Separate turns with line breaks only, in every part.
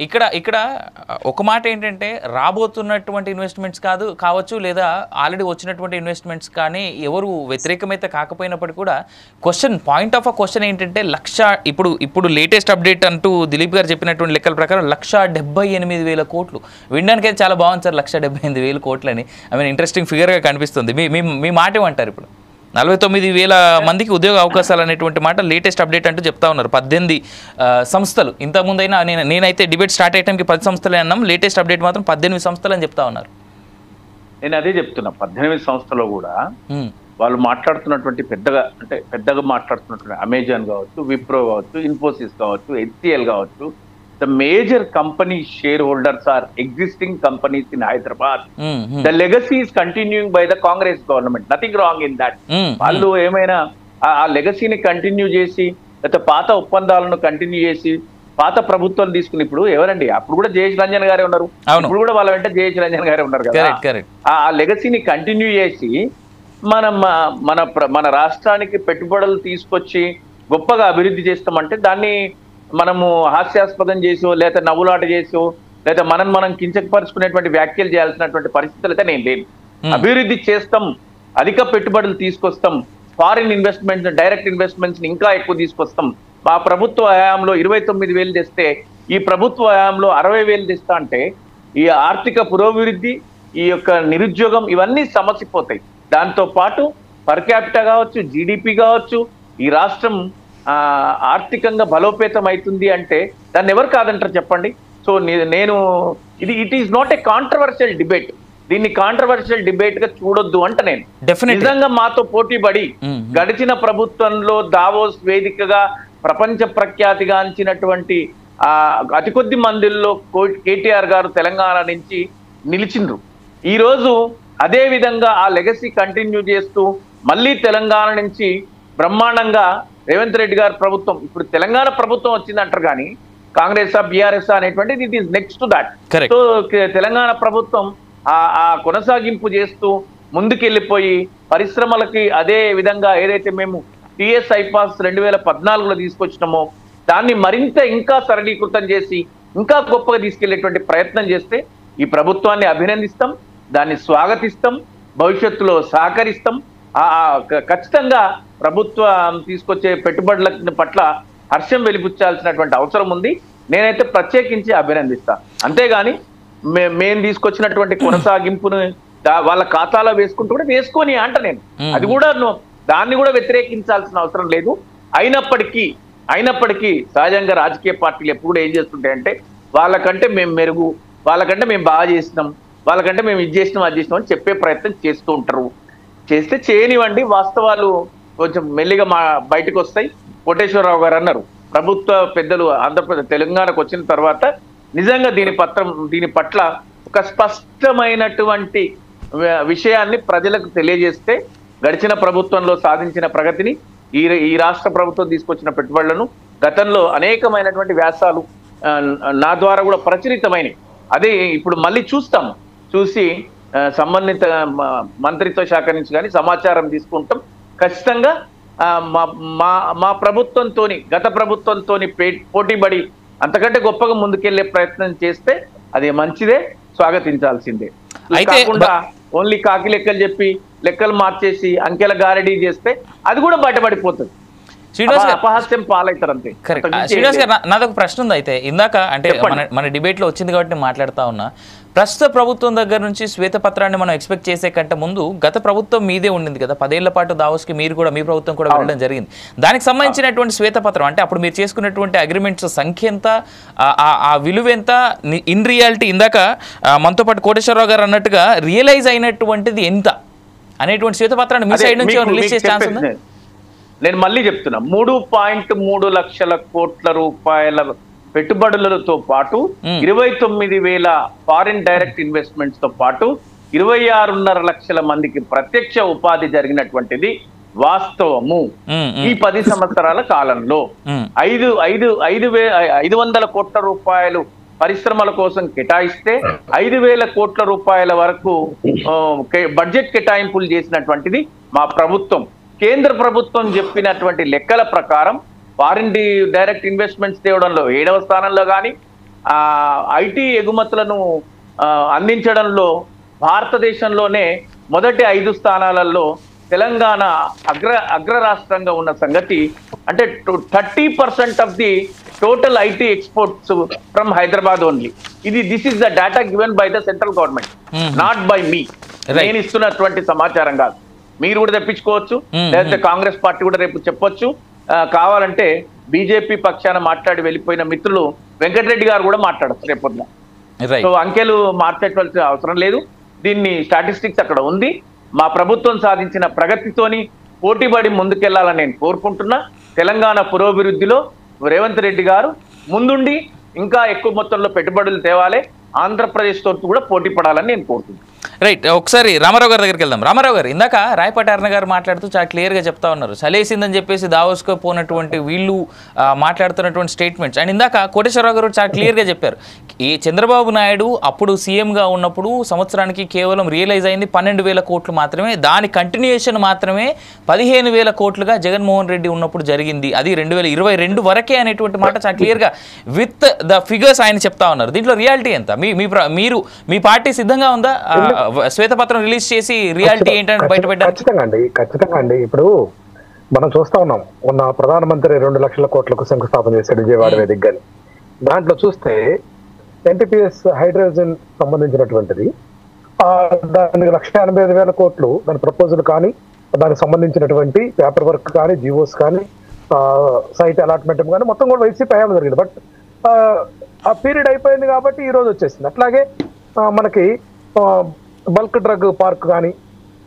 ఇక్కడ ఇక్కడ ఒక మాట ఏంటంటే రాబోతున్నటువంటి ఇన్వెస్ట్మెంట్స్ కావచ్చు లేదా ఆల్రెడీ వచ్చినటువంటి ఇన్వెస్ట్మెంట్స్ కానీ ఎవరు వ్యతిరేకమైతే కాకపోయినప్పటికీ కూడా పాయింట్ ఆఫ్ క్వశ్చన్ ఏంటంటే ఇప్పుడు లేటెస్ట్ అప్డేట్ అంటూ దిలీప్ గారు చెప్పినటువంటి లెక్కల ప్రకారం 1,78,000 కోట్లు వినడానికి అయితే చాలా బాగుంది సార్. 1,78,000 కోట్లని ఇంట్రెస్టింగ్ ఫిగర్గా కనిపిస్తుంది. మీ మాట ఏమంటారు? ఇప్పుడు 49,000 మందికి ఉద్యోగ అవకాశాలు అనేటువంటి మాట లేటెస్ట్ అప్డేట్ అంటూ చెప్తా ఉన్నారు. 18 సంస్థలు. ఇంతకుముందైనా నేనైతే డిబేట్ స్టార్ట్ అయ్యడానికి 10 సంస్థలే అన్నాం. లేటెస్ట్ అప్డేట్ మాత్రం 18 సంస్థలు అని చెప్తా ఉన్నారు.
నేను అదే చెప్తున్నా. 18 సంస్థలో కూడా వాళ్ళు మాట్లాడుతున్నటువంటి పెద్దగా మాట్లాడుతున్నటువంటి అమెజాన్ కావచ్చు, విప్రో కావచ్చు, ఇన్ఫోసిస్ కావచ్చు, HCL కావచ్చు, the major company shareholders are existing companies in Hyderabad. The legacy is continuing by the Congress government. Nothing wrong in that. వాళ్ళు ఏమైనా ఆ లెగసీని కంటిన్యూ చేసి లేకపోతే పాత ఒప్పందాలను కంటిన్యూ చేసి పాత ప్రభుత్వం తీసుకుని ఇప్పుడు ఎవరండి? అప్పుడు కూడా జయేష్ రంజన్ గారే ఉన్నారు, ఇప్పుడు కూడా వాళ్ళ వెంట జయేష్ రంజన్ గారే ఉన్నారు కదా. ఆ లెగసీని కంటిన్యూ చేసి మన రాష్ట్రానికి పెట్టుబడులు తీసుకొచ్చి గొప్పగా అభివృద్ధి చేస్తామంటే దాన్ని మనము హాస్యాస్పదం చేసో లేదా నవ్వులాట చేసో లేదా మనం కించపరుచుకునేటువంటి వ్యాఖ్యలు చేయాల్సినటువంటి పరిస్థితులు అయితే నేను లేను. అభివృద్ధి చేస్తాం, అధిక పెట్టుబడులు తీసుకొస్తాం, ఫారిన్ ఇన్వెస్ట్మెంట్స్, డైరెక్ట్ ఇన్వెస్ట్మెంట్స్ ఇంకా ఎక్కువ తీసుకొస్తాం. మా ప్రభుత్వ హయాంలో 29,000 తెస్తే ఈ ప్రభుత్వ హయాంలో 60,000 తెస్తా అంటే ఈ ఆర్థిక పురోభివృద్ధి, ఈ యొక్క నిరుద్యోగం ఇవన్నీ సమసిపోతాయి. దాంతో పాటు పర్ క్యాపిటా కావచ్చు, జీడిపి కావచ్చు, ఈ రాష్ట్రం ఆర్థికంగా బలోపేతం అవుతుంది అంటే దాన్ని ఎవరు కాదంటారు చెప్పండి. సో నేను it is not a controversial debate. దీన్ని కాంట్రవర్షియల్ డిబేట్ గా చూడొద్దు అంట. నేను నిజంగా మాతో పోటీ పడి గడిచిన ప్రభుత్వంలో దావోస్ వేదికగా ప్రపంచ ప్రఖ్యాతిగాంచినటువంటి అతి కొద్ది మందిల్లో కేటీఆర్ గారు తెలంగాణ నుంచి నిలిచిండ్రు. ఈ రోజు అదే విధంగా ఆ లెగసీ కంటిన్యూ చేస్తూ మళ్ళీ తెలంగాణ నుంచి బ్రహ్మాండంగా రేవంత్ రెడ్డి గారి ప్రభుత్వం, ఇప్పుడు తెలంగాణ ప్రభుత్వం వచ్చిందంటారు కానీ కాంగ్రెస్ బీఆర్ఎస్ అనేటువంటిది it is next to that. So Telangana ప్రభుత్వం ఆ కొనసాగింపు చేస్తూ ముందుకెళ్ళిపోయి పరిశ్రమలకి అదే విధంగా ఏదైతే మేము టిఎస్ ఐపాస్ 2014లో తీసుకొచ్చినామో దాన్ని మరింత ఇంకా సరళీకృతం చేసి ఇంకా గొప్పగా తీసుకెళ్లేటువంటి ప్రయత్నం చేస్తే ఈ ప్రభుత్వాన్ని అభినందిస్తాం, దాన్ని స్వాగతిస్తాం, భవిష్యత్తులో సహకరిస్తాం. ఖచ్చితంగా ప్రభుత్వం తీసుకొచ్చే పెట్టుబడుల పట్ల హర్షం వెలిపుచ్చాల్సినటువంటి అవసరం ఉంది. నేనైతే ప్రత్యేకించి అభినందిస్తా. అంతేగాని మేము తీసుకొచ్చినటువంటి కొనసాగింపును వాళ్ళ ఖాతాలో వేసుకుంటూ కూడా వేసుకొని అంట నేను అది కూడా దాన్ని కూడా వ్యతిరేకించాల్సిన అవసరం లేదు. అయినప్పటికీ సహజంగా రాజకీయ పార్టీలు ఎప్పుడు కూడా ఏం చేస్తుంటాయంటే వాళ్ళకంటే మేము మెరుగు, వాళ్ళకంటే మేము బాగా చేసినాం, వాళ్ళకంటే మేము ఇది చేసినాం అది చేసినాం అని చెప్పే ప్రయత్నం చేస్తూ ఉంటారు. చేస్తే చేయనివ్వండి, వాస్తవాలు కొంచెం మెల్లిగా బయటకు వస్తాయి. కోటేశ్వరరావు గారు అన్నారు, ప్రభుత్వ పెద్దలు ఆంధ్రప్రదేశ్ తెలంగాణకు వచ్చిన తర్వాత నిజంగా దీని పట్ల ఒక స్పష్టమైనటువంటి విషయాన్ని ప్రజలకు తెలియజేస్తే గడిచిన ప్రభుత్వంలో సాధించిన ప్రగతిని, ఈ రాష్ట్ర ప్రభుత్వం తీసుకొచ్చిన పెట్టుబడులను, గతంలో అనేకమైనటువంటి వ్యాసాలు నా ద్వారా కూడా ప్రచురితమైనవి, అదే ఇప్పుడు మళ్ళీ చూసి సంబంధిత మంత్రిత్వ శాఖ నుంచి కానీ సమాచారం తీసుకుంటాం. ఖచ్చితంగా మా ప్రభుత్వంతో గత ప్రభుత్వంతో పోటీపడి అంతకంటే గొప్పగా ముందుకెళ్లే ప్రయత్నం చేస్తే అది మంచిదే, స్వాగతించాల్సిందే. కాకుండా ఓన్లీ కాకి లెక్కలు చెప్పి లెక్కలు మార్చేసి అంకెల గారడీ చేస్తే అది కూడా బయటపడిపోతుంది, అపహాస్యం పాలవుతారు అంతే.
శ్రీనివాస్ గారు, నాదొక ప్రశ్న ఉంది. అయితే ఇందాక అంటే మన డిబేట్లో వచ్చింది కాబట్టి నేను మాట్లాడుతా ఉన్నా. ప్రస్తుత ప్రభుత్వం దగ్గర నుంచి శ్వేతపత్రాన్ని మనం ఎక్స్పెక్ట్ చేసే కంటే ముందు గత ప్రభుత్వం మీదే ఉండింది కదా, 10 ఏళ్ల పాటు దావోస్కి మీ ప్రభుత్వం కూడా వెళ్ళడం జరిగింది. దానికి సంబంధించినటువంటి శ్వేతపత్రం అంటే అప్పుడు మీరు చేసుకున్నటువంటి అగ్రిమెంట్స్ సంఖ్య ఎంత, ఆ విలువ ఎంత, ఇన్ రియాలిటీ ఇందాక మనతో పాటు కోటేశ్వరరావు గారు అన్నట్టుగా రియలైజ్ అయినటువంటిది ఎంత అనేటువంటి శ్వేతపత్రాన్ని మీ సైడ్ నుంచి రిలీజ్ చేసే ఛాన్స్ ఉందా?
నేను మళ్ళీ చెప్తున్నా, 3.3 లక్షల కోట్ల రూపాయల పెట్టుబడులతో పాటు 29,000 ఫారిన్ డైరెక్ట్ ఇన్వెస్ట్మెంట్స్ తో పాటు 26.5 లక్షల మందికి ప్రత్యక్ష ఉపాధి జరిగినటువంటిది వాస్తవము. ఈ 10 సంవత్సరాల కాలంలో 500 కోట్ల రూపాయలు పరిశ్రమల కోసం కేటాయిస్తే 5,000 కోట్ల రూపాయల వరకు బడ్జెట్ కేటాయింపులు చేసినటువంటిది మా ప్రభుత్వం. కేంద్ర ప్రభుత్వం చెప్పినటువంటి లెక్కల ప్రకారం ఫారిన్ డైరెక్ట్ ఇన్వెస్ట్మెంట్స్ తేవడంలో 7వ స్థానంలో కానీ ఐటీ ఎగుమతులను అందించడంలో భారతదేశంలోనే మొదటి 5 స్థానాలలో తెలంగాణ అగ్ర రాష్ట్రంగా ఉన్న సంగతి. అంటే 30% of the total IT exports from Hyderabad only. This is the data given by the central government, not by me. నేను ఇస్తున్నటువంటి సమాచారం కాదు, మీరు కూడా తెప్పించుకోవచ్చు, లేకపోతే కాంగ్రెస్ పార్టీ కూడా రేపు చెప్పొచ్చు. కావాలంటే బీజేపీ పక్షాన మాట్లాడి వెళ్ళిపోయిన మిత్రులు వెంకటరెడ్డి గారు కూడా మాట్లాడచ్చు రేపొద్దున. సో అంకెలు మార్చేయవలసిన అవసరం లేదు. దీన్ని స్టాటిస్టిక్స్ అక్కడ ఉంది. మా ప్రభుత్వం సాధించిన ప్రగతితోని పోటీపడి ముందుకెళ్లాలని నేను కోరుకుంటున్నా. తెలంగాణ పురోభివృద్ధిలో రేవంత్ రెడ్డి గారు ముందుండి ఇంకా ఎక్కువ మొత్తంలో పెట్టుబడులు తేవాలి, ఆంధ్రప్రదేశ్ తోటి కూడా పోటీ పడాలని నేను కోరుతున్నాను.
రైట్, ఒకసారి రామారావు గారి దగ్గరికి వెళ్దాం. రామారావు గారు, ఇందాక రాయపాటి అరుణ గారు మాట్లాడుతూ చాలా క్లియర్గా చెప్తా ఉన్నారు, చలేసిందని చెప్పేసి దావోస్కో పోనటువంటి వీళ్ళు మాట్లాడుతున్నటువంటి స్టేట్మెంట్స్. అండ్ ఇందాక కోటేశ్వరరావు గారు చాలా క్లియర్గా చెప్పారు, ఈ చంద్రబాబు నాయుడు అప్పుడు సీఎంగా ఉన్నప్పుడు సంవత్సరానికి కేవలం రియలైజ్ అయింది 12,000 కోట్లు మాత్రమే. దాని కంటిన్యూయేషన్ మాత్రమే 15,000 కోట్లుగా జగన్మోహన్ రెడ్డి ఉన్నప్పుడు జరిగింది. అది 2022 వరకే అనేటువంటి మాట చాలా క్లియర్గా విత్ ద ఫిగర్స్ ఆయన చెప్తా ఉన్నారు. దీంట్లో రియాలిటీ ఎంత? మీరు మీ పార్టీ సిద్ధంగా ఉందా శ్వేతపత్రం రిలీజ్ చేసి రియాలిటీ ఏంటంటే బయటపెట్టారు?
ఖచ్చితంగా అండి. ఇప్పుడు మనం చూస్తా ఉన్నాం, ఉన్న ప్రధానమంత్రి 2 లక్షల కోట్లకు శంకుస్థాపన చేశాడు విజయవాడ వేదికగా. దాంట్లో చూస్తే ఎన్టీపీఎస్ హైడ్రోజన్ సంబంధించినటువంటిది దానికి 1,85,000 కోట్లు దాని ప్రపోజల్ కానీ, దానికి సంబంధించినటువంటి పేపర్ వర్క్ కానీ, జీవోస్ కానీ, సైట్ అలాట్మెంట్ కానీ మొత్తం కూడా వైసీపీ హయాంలో జరిగింది. బట్ ఆ పీరియడ్ అయిపోయింది కాబట్టి ఈ రోజు వచ్చేసింది. అట్లాగే మనకి బల్క్ డ్రగ్ పార్క్ కానీ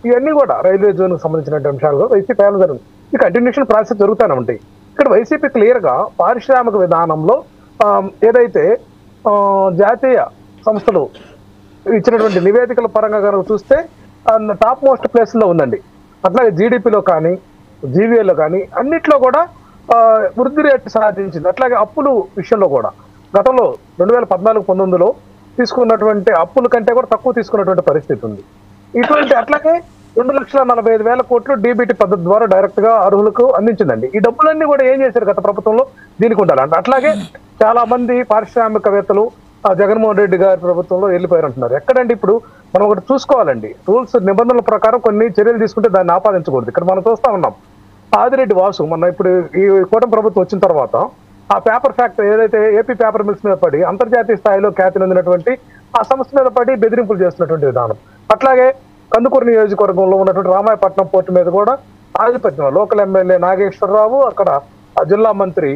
ఇవన్నీ కూడా రైల్వే జోన్ కు సంబంధించినటువంటి అంశాలు వైసీపీ హయాంలో జరిగింది. ఈ కంటిన్యూషన్ ప్రాసెస్ జరుగుతూనే ఉంటాయి. ఇక్కడ వైసీపీ క్లియర్ గా పారిశ్రామిక విధానంలో ఏదైతే జాతీయ సంస్థలు ఇచ్చినటువంటి నివేదికల పరంగా కనుక చూస్తే టాప్ మోస్ట్ ప్లేస్ లో ఉందండి. అట్లాగే జీడిపిలో కానీ, జీవీఏలో కానీ అన్నిట్లో కూడా వృద్ధి రేటు సాధించింది. అట్లాగే అప్పులు విషయంలో కూడా గతంలో 2014-19లో తీసుకున్నటువంటి అప్పుల కంటే కూడా తక్కువ తీసుకున్నటువంటి పరిస్థితి ఉంది. ఇటువంటి అట్లాగే 2,45,000 కోట్లు డీబీటీ పద్ధతి ద్వారా డైరెక్ట్ గా అర్హులకు అందించిందండి. ఈ డబ్బులన్నీ కూడా ఏం చేశారు గత ప్రభుత్వంలో? దీనికి ఉండాలంట. అట్లాగే చాలా మంది పారిశ్రామికవేత్తలు జగన్మోహన్ రెడ్డి గారి ప్రభుత్వంలో వెళ్ళిపోయారు అంటున్నారు. ఎక్కడండి? ఇప్పుడు మనం ఒకటి చూసుకోవాలండి, రూల్స్ నిబంధనల ప్రకారం కొన్ని చర్యలు తీసుకుంటే దాన్ని ఆపాదించకూడదు. ఇక్కడ మనం చూస్తా ఉన్నాం, ఆదిరెడ్డి వాసు మొన్న ఇప్పుడు ఈ కూటమి ప్రభుత్వం వచ్చిన తర్వాత ఆ పేపర్ ఫ్యాక్టరీ ఏదైతే ఏపీ పేపర్ మిల్స్ మీద పడి అంతర్జాతీయ స్థాయిలో ఖ్యాతి నొందినటువంటి ఆ సంస్థ మీద పడి బెదిరింపులు చేస్తున్నటువంటి విధానం. అట్లాగే కందుకూరు నియోజకవర్గంలో ఉన్నటువంటి రామాయపట్నం పోర్టు మీద కూడా ఆధిపత్యం లోకల్ ఎమ్మెల్యే నాగేశ్వరరావు, అక్కడ జిల్లా మంత్రి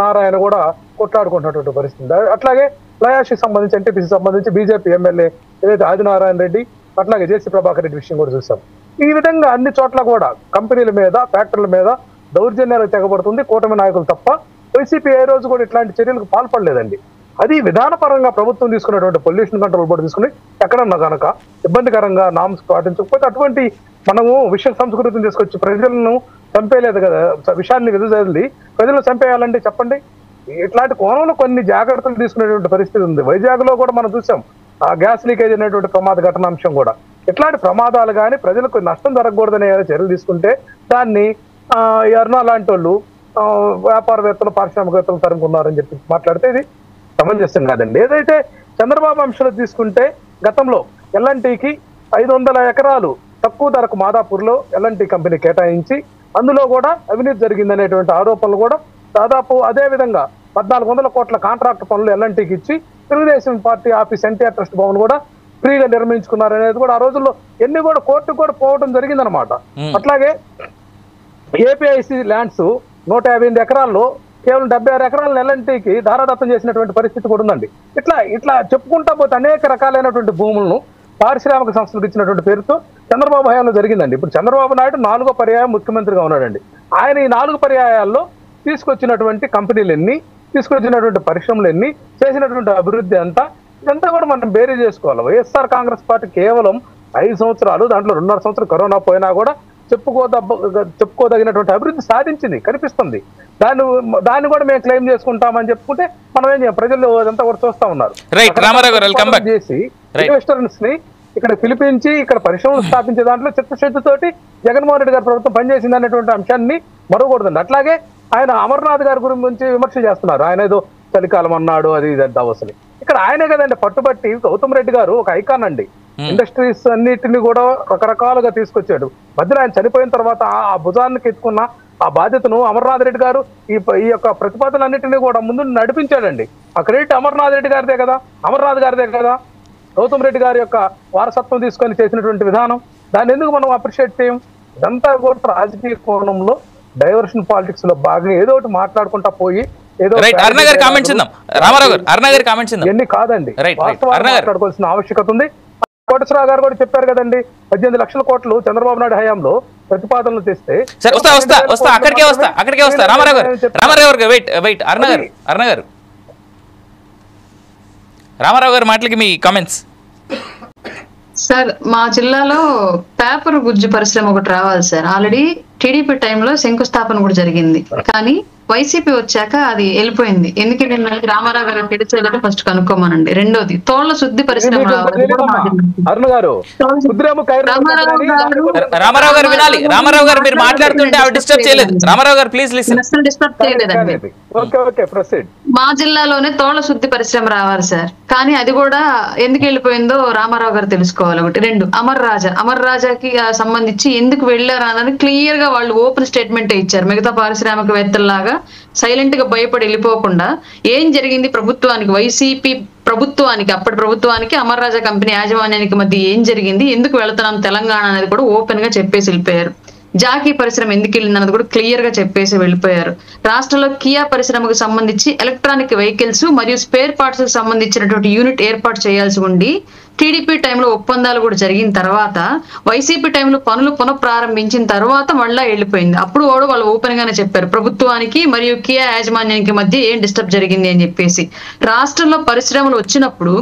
నారాయణ కూడా కొట్లాడుకుంటున్నటువంటి పరిస్థితి. అట్లాగే లయాషికి సంబంధించి, ఎన్టీపీసీ సంబంధించి బీజేపీ ఎమ్మెల్యే ఏదైతే ఆదినారాయణ రెడ్డి, అట్లాగే జేసీ ప్రభాకర్ రెడ్డి విషయం కూడా చూసాం. ఈ విధంగా అన్ని చోట్ల కూడా కంపెనీల మీద, ఫ్యాక్టరీల మీద దౌర్జన్యాలు తెగబడుతుంది కూటమి నాయకులు తప్ప వైసీపీ ఏ రోజు కూడా ఇట్లాంటి చర్యలకు పాల్పడలేదండి. అది విధానపరంగా ప్రభుత్వం తీసుకున్నటువంటి పొల్యూషన్ కంట్రోల్ బోర్డు తీసుకుని ఎక్కడన్నా కనుక ఇబ్బందికరంగా నామ్స్ పాటించకపోతే అటువంటి మనము విషయ సంస్కృతిని తీసుకొచ్చి ప్రజలను చంపేయలేదు కదా, విషయాన్ని వెదజల్లి ప్రజలు చంపేయాలండి చెప్పండి. ఇట్లాంటి కోణంలో కొన్ని జాగ్రత్తలు తీసుకునేటువంటి పరిస్థితి ఉంది. వైజాగ్ లో కూడా మనం చూసాం ఆ గ్యాస్ లీకేజ్ అనేటువంటి ప్రమాద ఘటనాంశం కూడా. ఇట్లాంటి ప్రమాదాలు కానీ ప్రజలకు నష్టం జరగకూడదనే చర్యలు తీసుకుంటే దాన్ని అరుణ లాంటి వాళ్ళు వ్యాపారవేత్తలు, పారిశ్రామికవేత్తలు తరుముకున్నారని చెప్పి మాట్లాడితే ఇది సమంజసం కాదండి. ఏదైతే చంద్రబాబు అంశాలు తీసుకుంటే గతంలో ఎల్ఎన్టీకి 500 ఎకరాలు తక్కువ ధరకు మాదాపూర్లో ఎల్ఎన్టీ కంపెనీ కేటాయించి అందులో కూడా అవినీతి జరిగిందనేటువంటి ఆరోపణలు కూడా దాదాపు అదే విధంగా 1,400 కోట్ల కాంట్రాక్ట్ పనులు ఎల్ఎన్టీకి ఇచ్చి Telugu Desam party office NTR trust Bhavan కూడా ఫ్రీగా నిర్మించుకున్నారనేది కూడా ఆ రోజుల్లో ఎన్ని కూడా కోర్టుకు కూడా పోవడం జరిగిందనమాట. అట్లాగే ఏపీఐసి ల్యాండ్స్ 158 ఎకరాల్లో కేవలం 76 ఎకరాలను ఎల్ఎన్టీకి ధారాదత్తం చేసినటువంటి పరిస్థితి కూడా ఉందండి. ఇట్లా చెప్పుకుంటా పోతే అనేక రకాలైనటువంటి భూములను పారిశ్రామిక సంస్థలకు ఇచ్చినటువంటి పేరుతో చంద్రబాబు హయాంలో జరిగిందండి. ఇప్పుడు చంద్రబాబు నాయుడు 4వ పర్యాయం ముఖ్యమంత్రిగా ఉన్నాడండి. ఆయన ఈ 4 పర్యాయాల్లో తీసుకొచ్చినటువంటి కంపెనీలు ఎన్ని, తీసుకొచ్చినటువంటి పరిశ్రమలు ఎన్ని, చేసినటువంటి అభివృద్ధి అంతా ఇదంతా కూడా మనం బేరీ చేసుకోవాలి. వైఎస్ఆర్ కాంగ్రెస్ పార్టీ కేవలం 5 సంవత్సరాలు, దాంట్లో 2.5 సంవత్సరాలు కరోనా పోయినా కూడా చెప్పుకోదగినటువంటి అభివృద్ధి సాధించింది కనిపిస్తుంది. దాన్ని కూడా మేము క్లెయిమ్ చేసుకుంటామని చెప్పుకుంటే మనం ఏం చేయం, ప్రజలు అదంతా కూడా చూస్తా ఉన్నారు. చేసి ఇన్వెస్టర్స్ ని ఇక్కడ పిలిపించి ఇక్కడ పరిశ్రమలు స్థాపించే దాంట్లో చిత్తశుద్ధితోటి జగన్మోహన్ రెడ్డి గారి ప్రభుత్వం పనిచేసింది అనేటువంటి అంశాన్ని మరవకూడదండి. అట్లాగే ఆయన అమర్నాథ్ గారి గురించి విమర్శ చేస్తున్నారు. ఆయన ఏదో చలికాలం అన్నాడు, అది ఇది అంటావు. అసలు ఇక్కడ ఆయనే కదండి పట్టుబట్టి గౌతమ్ రెడ్డి గారు ఒక ఐకాన్ అండి. ఇండస్ట్రీస్ అన్నిటిని కూడా రకరకాలుగా తీసుకొచ్చాడు. మధ్యలో ఆయన చనిపోయిన తర్వాత ఆ భుజానికి ఎత్తుకున్న ఆ బాధ్యతను అమర్నాథ్ రెడ్డి గారు ఈ యొక్క ప్రతిపాదనలన్నింటినీ కూడా ముందు నడిపించాడండి. ఆ క్రెడిట్ అమర్నాథ్ రెడ్డి గారిదే కదా, అమర్నాథ్ గారిదే కదా. గౌతమ్ రెడ్డి గారి యొక్క వారసత్వం తీసుకొని చేసినటువంటి విధానం, దాన్ని ఎందుకు మనం అప్రిషియేట్ చేయం? ఇదంతా కూడా రాజకీయ కోణంలో డైవర్షన్ పాలిటిక్స్ లో భాగంగా ఏదో ఒకటి మాట్లాడుకుంటా పోయి ఏదో ఎన్ని కాదండి, మాట్లాడుకోవాల్సిన ఆవశ్యకత ఉంది. కోటేశ్వరరావు గారు కూడా చెప్పారు కదండి, 18 లక్షల కోట్లు చంద్రబాబు నాయుడు హయాంలో ప్రతిపాదనలు తెస్తే.
రామారావు గారి మాటలకి మీ కామెంట్స్.
సార్, మా జిల్లాలో పేపర్ గుజ్జు పరిశ్రమ ఒకటి రావాలి సార్. ఆల్రెడీ టీడీపీ టైంలో శంకుస్థాపన కూడా జరిగింది, కానీ వైసీపీ వచ్చాక అది వెళ్ళిపోయింది. ఎందుకంటే రామారావు గారు పెడిచేయడం ఫస్ట్ కనుక్కోమనండి. రెండోది తోళ్ల శుద్ధి పరిశ్రమ
రామారావు గారు వినాలి. రామారావు గారు మీరు మాట్లాడుతుంటే డిస్టర్బ్ చేయలేదు. రామారావు గారు ప్లీజ్ లిసన్.
డిస్టర్బ్ చేయలేదండి. మా జిల్లాలోనే తోళ్ల శుద్ధి పరిశ్రమ రావాలి సార్, కానీ అది కూడా ఎందుకు వెళ్ళిపోయిందో రామారావు గారు తెలుసుకోవాలి. ఒకటి. రెండు, అమర్ రాజాకి సంబంధించి ఎందుకు వెళ్ళారు అన్నది క్లియర్ గా వాళ్ళు ఓపెన్ స్టేట్మెంట్ ఇచ్చారు. మిగతా పారిశ్రామికవేత్తల్లాగా సైలెంట్ గా భయపడి వెళ్ళిపోకుండా ఏం జరిగింది ప్రభుత్వానికి, వైసీపీ ప్రభుత్వానికి, అప్పటి ప్రభుత్వానికి అమర్ రాజా కంపెనీ యాజమాన్యానికి మధ్య ఏం జరిగింది, ఎందుకు వెళుతున్నాం తెలంగాణ అనేది కూడా ఓపెన్ గా చెప్పేసి వెళ్ళిపోయారు. జాకీ పరిశ్రమ ఎందుకు వెళ్ళింది అన్నది కూడా క్లియర్ గా చెప్పేసి వెళ్ళిపోయారు. రాష్ట్రంలో కియా పరిశ్రమకు సంబంధించి ఎలక్ట్రానిక్ వెహికల్స్ మరియు స్పేర్ పార్ట్స్ కు సంబంధించినటువంటి యూనిట్ ఏర్పాటు చేయాల్సి ఉండి టీడీపీ టైంలో ఒప్పందాలు కూడా జరిగిన తర్వాత వైసీపీ టైంలో పనులు పునఃప్రారంభించిన తర్వాత మళ్ళా వెళ్ళిపోయింది. అప్పుడు కూడా వాళ్ళు ఓపెన్ గానే చెప్పారు ప్రభుత్వానికి మరియు కియా యాజమాన్యానికి మధ్య ఏం డిస్టర్బ్ జరిగింది అని చెప్పేసి. రాష్ట్రంలో పరిశ్రమలు వచ్చినప్పుడు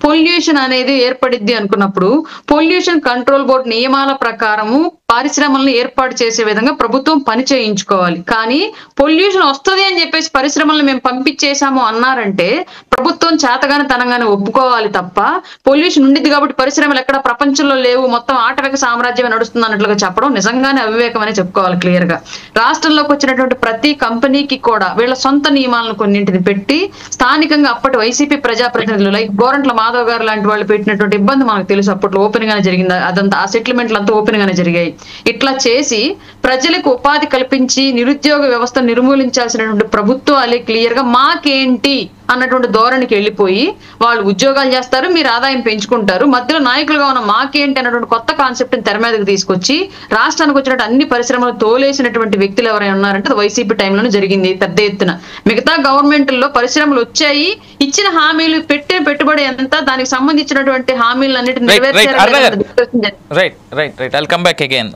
పొల్యూషన్ అనేది ఏర్పడిద్ది అనుకున్నప్పుడు పొల్యూషన్ కంట్రోల్ బోర్డు నియమాల ప్రకారము పరిశ్రమలను ఏర్పాటు చేసే విధంగా ప్రభుత్వం పని చేయించుకోవాలి. కానీ పొల్యూషన్ వస్తుంది అని చెప్పేసి పరిశ్రమలను మేము పంపించేశాము అన్నారంటే ప్రభుత్వం చేతగానే తనంగానే ఒప్పుకోవాలి తప్ప, పొల్యూషన్ ఉండిద్ది కాబట్టి పరిశ్రమలు ఎక్కడ ప్రపంచంలో లేవు, మొత్తం ఆటవిక సామ్రాజ్యమే నడుస్తుంది అన్నట్లుగా చెప్పడం నిజంగానే అవివేకం అని చెప్పుకోవాలి క్లియర్ గా. రాష్ట్రంలోకి వచ్చినటువంటి ప్రతి కంపెనీకి కూడా వీళ్ళ సొంత నియమాలను కొన్నింటిని పెట్టి స్థానికంగా అప్పటి వైసీపీ ప్రజాప్రతినిధులు లైక్ గోరంట్ల మాధవ్ గారు లాంటి వాళ్ళు పెట్టినటువంటి ఇబ్బంది మనకు తెలుసు. అప్పట్లో ఓపెన్ గానే జరిగింది అదంతా, ఆ సెటిల్మెంట్లు అంతా ఓపెన్ గానే జరిగాయి. ఇట్లా చేసి ప్రజలకు ఉపాధి కల్పించి నిరుద్యోగ వ్యవస్థ నిర్మూలించాల్సినటువంటి ప్రభుత్వాలే క్లియర్ గా మాకేంటి అన్నటువంటి ధోరణికి వెళ్ళిపోయి వాళ్ళు ఉద్యోగాలు చేస్తారు, మీరు ఆదాయం పెంచుకుంటారు, మధ్యలో నాయకులుగా ఉన్న మాకేంటి అన్నటువంటి కొత్త కాన్సెప్ట్ ని తెర మీదకి తీసుకొచ్చి రాష్ట్రానికి వచ్చినట్టు అన్ని పరిశ్రమలు తోలేసినటువంటి వ్యక్తులు ఎవరైనా ఉన్నారంటే వైసీపీ టైంలోనే జరిగింది పెద్ద ఎత్తున. మిగతా గవర్నమెంట్లో పరిశ్రమలు వచ్చాయి, ఇచ్చిన హామీలు పెట్టే పెట్టుబడి ఎంత, దానికి సంబంధించినటువంటి హామీలు అన్నిటిని నెరవేర్చారు.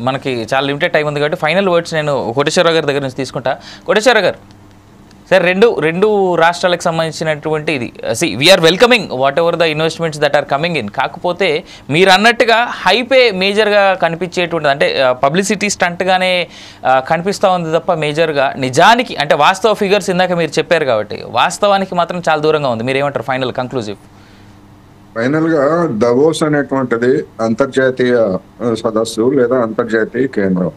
మనకి చాలా లిమిటెడ్ టైం ఉంది కాబట్టి ఫైనల్ వర్డ్స్ నేను కోటేశ్వరరావు గారి దగ్గర నుంచి తీసుకుంటా. కోటేశ్వరరావు గారు సార్, రెండు రాష్ట్రాలకు సంబంధించినటువంటి ఇది we are welcoming whatever the investments that are coming in. కాకపోతే మీరు అన్నట్టుగా హైపే మేజర్గా కనిపించేటువంటిది, అంటే పబ్లిసిటీ స్టంట్గానే కనిపిస్తూ ఉంది తప్ప మేజర్గా నిజానికి అంటే వాస్తవ ఫిగర్స్ ఇందాక మీరు చెప్పారు కాబట్టి వాస్తవానికి మాత్రం చాలా దూరంగా ఉంది. మీరు ఏమంటారు ఫైనల్ కంక్లూజివ్?
ఫైనల్ గా దవోస్ అనేటువంటిది అంతర్జాతీయ సదస్సు లేదా అంతర్జాతీయ కేంద్రం.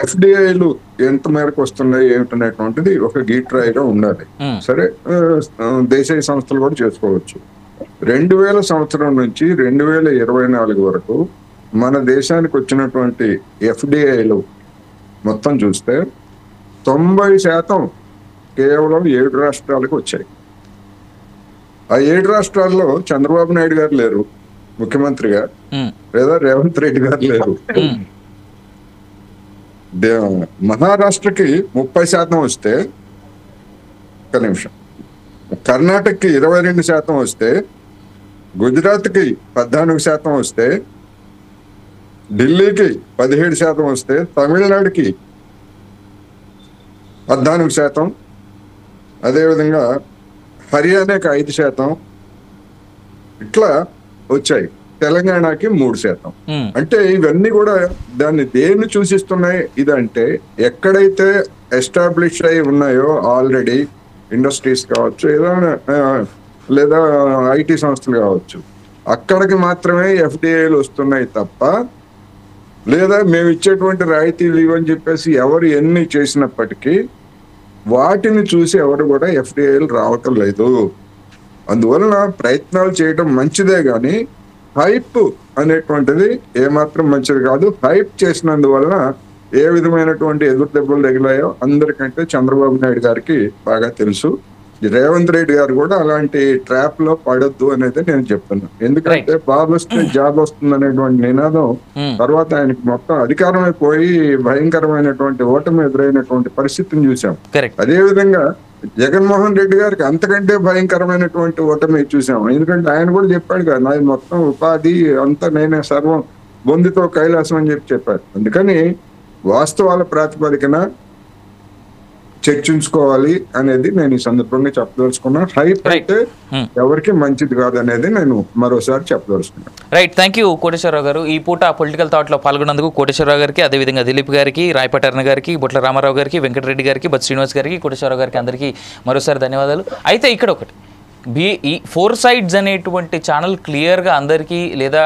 ఎఫ్డిఐలు ఎంత మేరకు వస్తున్నాయి ఏమిటనేటువంటిది ఒక గీట్రాయిగా ఉండాలి. సరే, దేశీయ సంస్థలు కూడా చేసుకోవచ్చు. 2000 సంవత్సరం నుంచి 2024 వరకు మన దేశానికి వచ్చినటువంటి ఎఫ్డిఐలు మొత్తం చూస్తే 90% కేవలం 7 రాష్ట్రాలకు వచ్చాయి. ఆ 7 రాష్ట్రాల్లో చంద్రబాబు నాయుడు గారు లేరు ముఖ్యమంత్రిగా, లేదా రేవంత్ రెడ్డి గారు లేరు. మహారాష్ట్రకి 30% వస్తే, ఒక నిమిషం, కర్ణాటకకి 22% వస్తే, గుజరాత్కి 14% వస్తే, ఢిల్లీకి 17% వస్తే, తమిళనాడుకి 14%, అదేవిధంగా హర్యానాకి 5%, ఇట్లా వచ్చాయి. తెలంగాణకి 3%. అంటే ఇవన్నీ కూడా దాన్ని దేన్ని సూచిస్తున్నాయి ఇదంటే, ఎక్కడైతే ఎస్టాబ్లిష్ అయి ఉన్నాయో ఆల్రెడీ ఇండస్ట్రీస్ కావచ్చు, లేదా ఐటీ సంస్థలు కావచ్చు, అక్కడికి మాత్రమే ఎఫ్డిఐలు వస్తున్నాయి తప్ప, లేదా మేము ఇచ్చేటువంటి రాయితీలు ఇవని చెప్పేసి ఎవరు ఎన్ని చేసినప్పటికీ వాటిని చూసి ఎవరు కూడా ఎఫ్డిఐలు రావటం లేదు. అందువలన ప్రయత్నాలు చేయడం మంచిదే కానీ హైప్ అనేటువంటిది ఏమాత్రం మంచిది కాదు. హైప్ చేసినందువలన ఏ విధమైనటువంటి ఎదురు దెబ్బలు తగిలాయో అందరికంటే చంద్రబాబు నాయుడు గారికి బాగా తెలుసు. రేవంత్ రెడ్డి గారు కూడా అలాంటి ట్రాప్ లో పడొద్దు అనేది నేను చెప్తున్నాను. ఎందుకంటే బాబు వస్తే జాబ్ వస్తుంది అనేటువంటి నినాదం తర్వాత ఆయనకి మొత్తం అధికారమే పోయి భయంకరమైనటువంటి ఓటమి ఎదురైనటువంటి పరిస్థితిని చూసాం. అదే విధంగా జగన్మోహన్ రెడ్డి గారికి అంతకంటే భయంకరమైనటువంటి ఓటమి చూసాం. ఎందుకంటే ఆయన కూడా చెప్పాడు కదా, నాది మొత్తం ఉపాధి అంతా నేనే సర్వం బొందితో కైలాసం అని చెప్పారు. అందుకని వాస్తవాల ప్రాతిపదికన చర్చించుకోవాలి అనేది నేను ఈ సందర్భంగా చెప్పదలుచుకున్నా. హైప్ అయితే ఎవరికి మంచిది కాదు అనేది నేను మరోసారి చెప్పదలుచుకున్నాను.
రైట్, థ్యాంక్ యూ కోటేశ్వరరావు గారు. ఈ పూట పొలిటికల్ థాట్లో పాల్గొన్నందుకు కోటేశ్వరరావు గారికి, అదేవిధంగా దిలీప్ గారికి, రాయపటర్ణ గారికి, బొట్ల రామారావు గారికి, వెంకటరెడ్డి గారికి, బొత్స శ్రీనివాస్ గారికి, కోటేశ్వరరావు గారికి అందరికీ మరోసారి ధన్యవాదాలు. అయితే ఇక్కడ ఒకటి, ఈ 4 Sides అనేటువంటి ఛానల్ క్లియర్గా అందరికీ లేదా